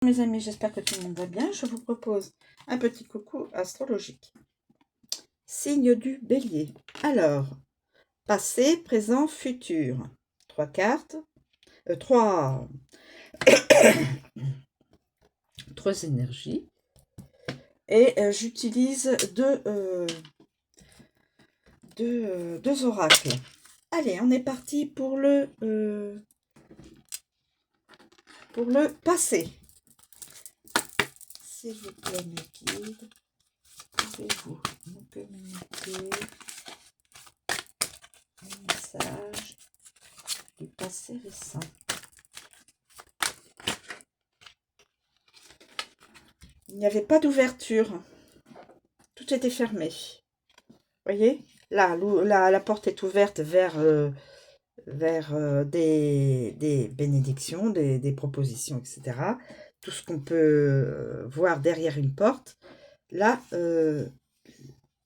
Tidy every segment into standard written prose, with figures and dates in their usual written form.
Mes amis, j'espère que tout le monde va bien. Je vous propose un petit coucou astrologique. Signe du Bélier. Alors, passé, présent, futur. 3 cartes. 3 énergies. Et j'utilise deux oracles. Allez, on est parti pour le passé. S'il vous plaît, mes guides, pouvez-vous nous communiquer un message du passé récent? Il n'y avait pas d'ouverture. Tout était fermé. Voyez? Là, la porte est ouverte vers des bénédictions, des propositions, etc. Tout ce qu'on peut voir derrière une porte. Là,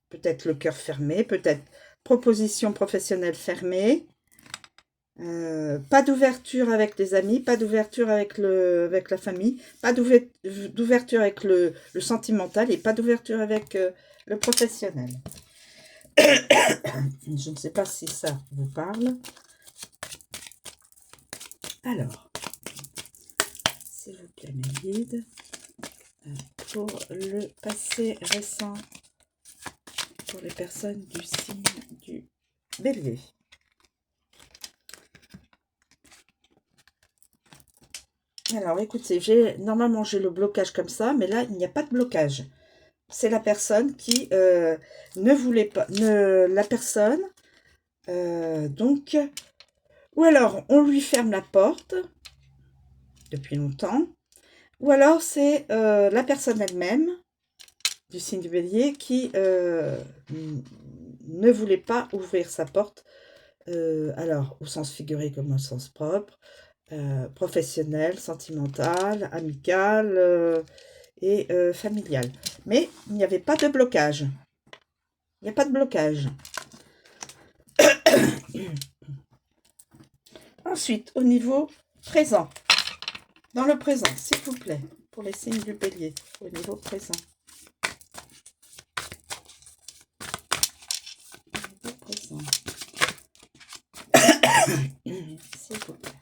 peut-être le cœur fermé, peut-être proposition professionnelle fermée. Pas d'ouverture avec les amis, pas d'ouverture avec la famille, pas d'ouverture avec le sentimental et pas d'ouverture avec le professionnel. Je ne sais pas si ça vous parle. Alors, s'il vous plaît, mes guides, pour le passé récent, pour les personnes du signe du Bélier. Alors, écoutez, normalement j'ai le blocage comme ça, mais là, il n'y a pas de blocage. C'est la personne qui ne voulait pas, la personne, donc, ou alors on lui ferme la porte depuis longtemps, ou alors c'est la personne elle-même du signe du Bélier qui ne voulait pas ouvrir sa porte, alors au sens figuré comme au sens propre, professionnel, sentimental, amical et familial. Mais il n'y avait pas de blocage. Il n'y a pas de blocage. Ensuite, au niveau présent. Dans le présent, s'il vous plaît, pour les signes du Bélier, au niveau présent. Au niveau présent. S'il vous plaît.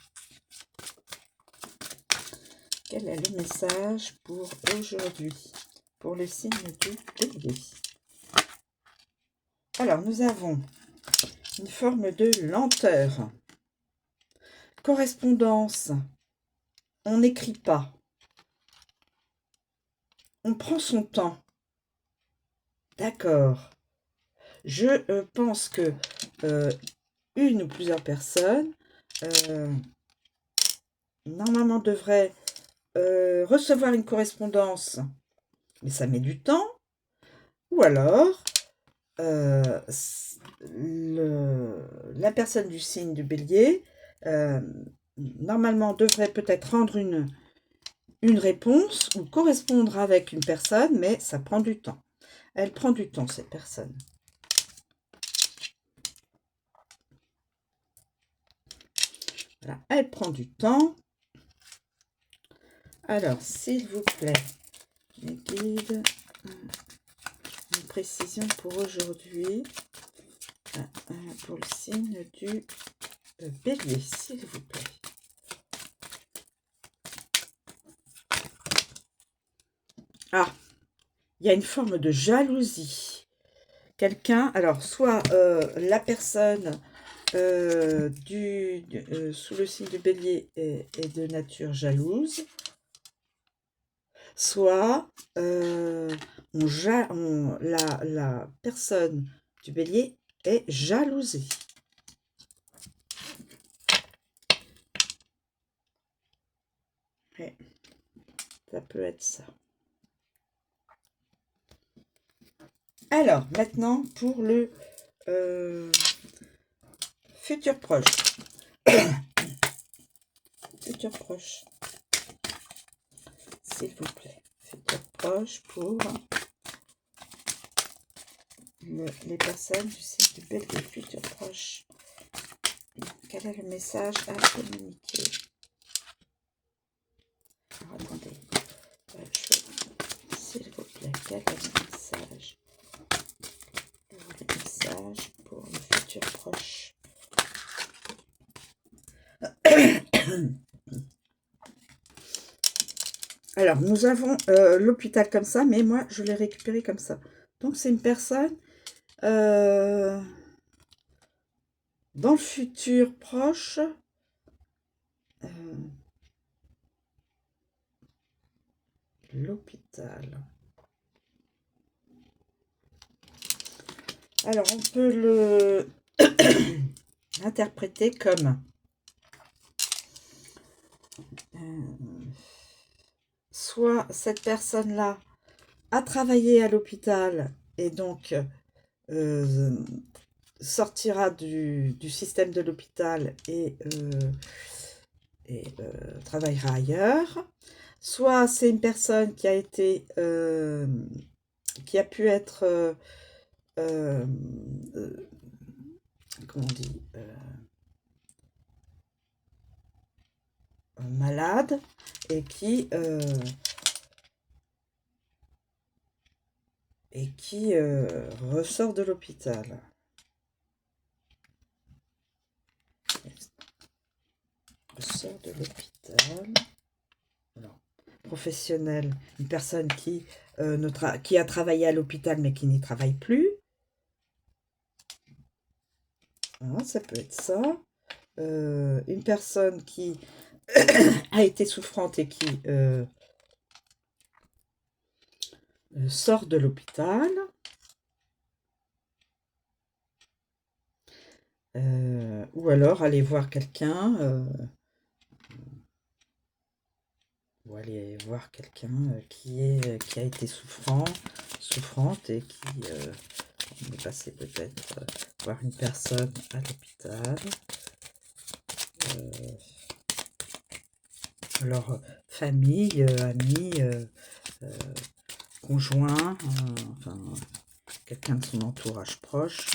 Quel est le message pour aujourd'hui, pour le signe du Bélier? Alors, nous avons une forme de lenteur. Correspondance. On n'écrit pas. On prend son temps. D'accord. Je pense que une ou plusieurs personnes normalement devraient recevoir une correspondance, mais ça met du temps. Ou alors, la personne du signe du Bélier normalement devrait peut-être rendre une réponse ou correspondre avec une personne, mais ça prend du temps. Elle prend du temps, cette personne. Voilà, elle prend du temps. Alors, s'il vous plaît, mes guides, une précision pour aujourd'hui, pour le signe du Bélier, s'il vous plaît. Ah, il y a une forme de jalousie. Quelqu'un, alors, soit la personne sous le signe du Bélier est de nature jalouse, soit la personne du Bélier est jalousée. Ouais, ça peut être ça. Alors, maintenant, pour le futur proche. Futur proche. S'il vous plaît. Futur proche pour les personnes du signe du Bélier. Futur proche. Quel est le message à communiquer? Alors, attendez. quel message? Le message pour le futur proche. Alors, nous avons l'hôpital comme ça, mais moi, je l'ai récupéré comme ça. Donc, c'est une personne dans le futur proche. L'hôpital. Alors, on peut le interpréter comme soit cette personne-là a travaillé à l'hôpital et donc sortira du système de l'hôpital et travaillera ailleurs. Soit c'est une personne qui a été, qui a pu être, comment on dit, malade et qui ressort de l'hôpital. Ressort de l'hôpital. Alors, professionnel, une personne qui, qui a travaillé à l'hôpital mais qui n'y travaille plus. Voilà, ça peut être ça. Une personne qui a été souffrante et qui sort de l'hôpital. Ou alors aller voir quelqu'un ou aller voir quelqu'un qui a été souffrante et qui on est passé peut-être voir une personne à l'hôpital. Alors famille, amis, conjoint, enfin quelqu'un de son entourage proche.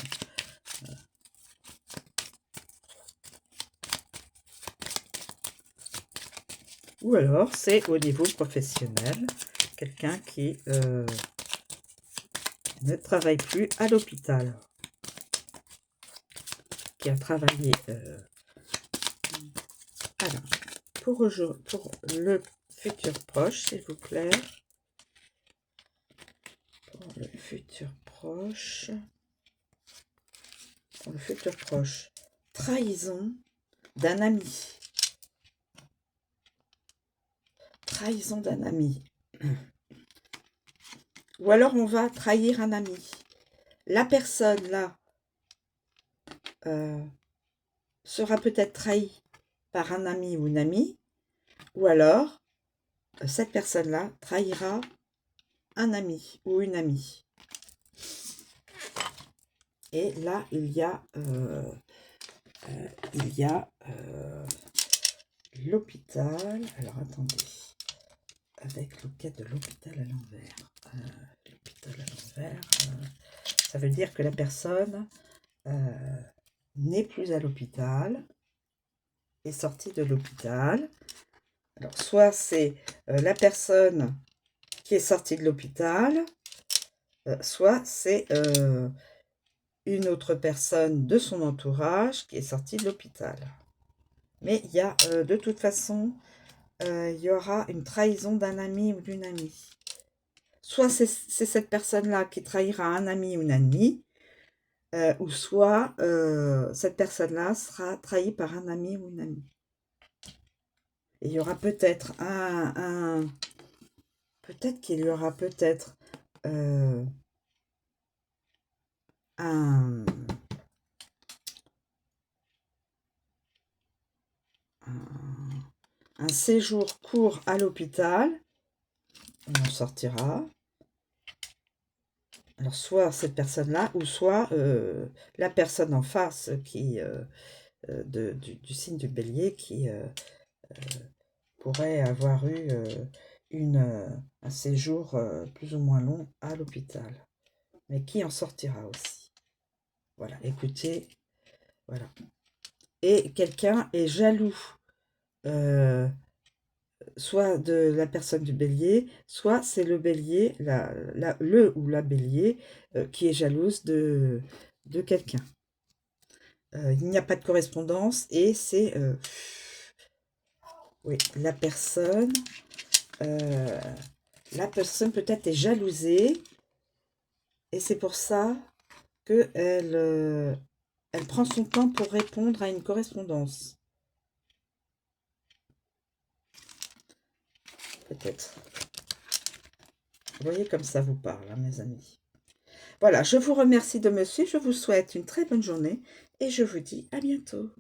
Ou alors, c'est au niveau professionnel, quelqu'un qui ne travaille plus à l'hôpital, qui a travaillé. Alors, pour le futur proche, s'il vous plaît. Pour le futur proche. Pour le futur proche. Trahison d'un ami. Trahison d'un ami. Ou alors on va trahir un ami. La personne là sera peut-être trahie par un ami ou une amie. Ou alors cette personne là trahira un ami ou une amie. Et là il y a l'hôpital. Alors attendez. Avec le cas de l'hôpital à l'envers. L'hôpital à l'envers, ça veut dire que la personne n'est plus à l'hôpital, est sortie de l'hôpital. Alors, soit c'est la personne qui est sortie de l'hôpital, soit c'est une autre personne de son entourage qui est sortie de l'hôpital. Mais il y a de toute façon, il y aura une trahison d'un ami ou d'une amie. Soit c'est cette personne-là qui trahira un ami ou une amie, ou soit cette personne-là sera trahie par un ami ou une amie. Et il y aura peut-être peut-être qu'il y aura peut-être un séjour court à l'hôpital. On en sortira. Alors, soit cette personne-là, ou soit la personne en face qui du signe du bélier qui pourrait avoir eu un séjour plus ou moins long à l'hôpital, mais qui en sortira aussi. Voilà, écoutez, voilà. Et quelqu'un est jaloux soit de la personne du bélier, soit c'est le bélier, le ou la bélier qui est jalouse de quelqu'un. Il n'y a pas de correspondance et c'est oui, euh, la personne peut-être est jalousée et c'est pour ça que elle prend son temps pour répondre à une correspondance. Peut-être. Vous voyez comme ça vous parle, hein, mes amis. Voilà, je vous remercie de me suivre, je vous souhaite une très bonne journée et je vous dis à bientôt.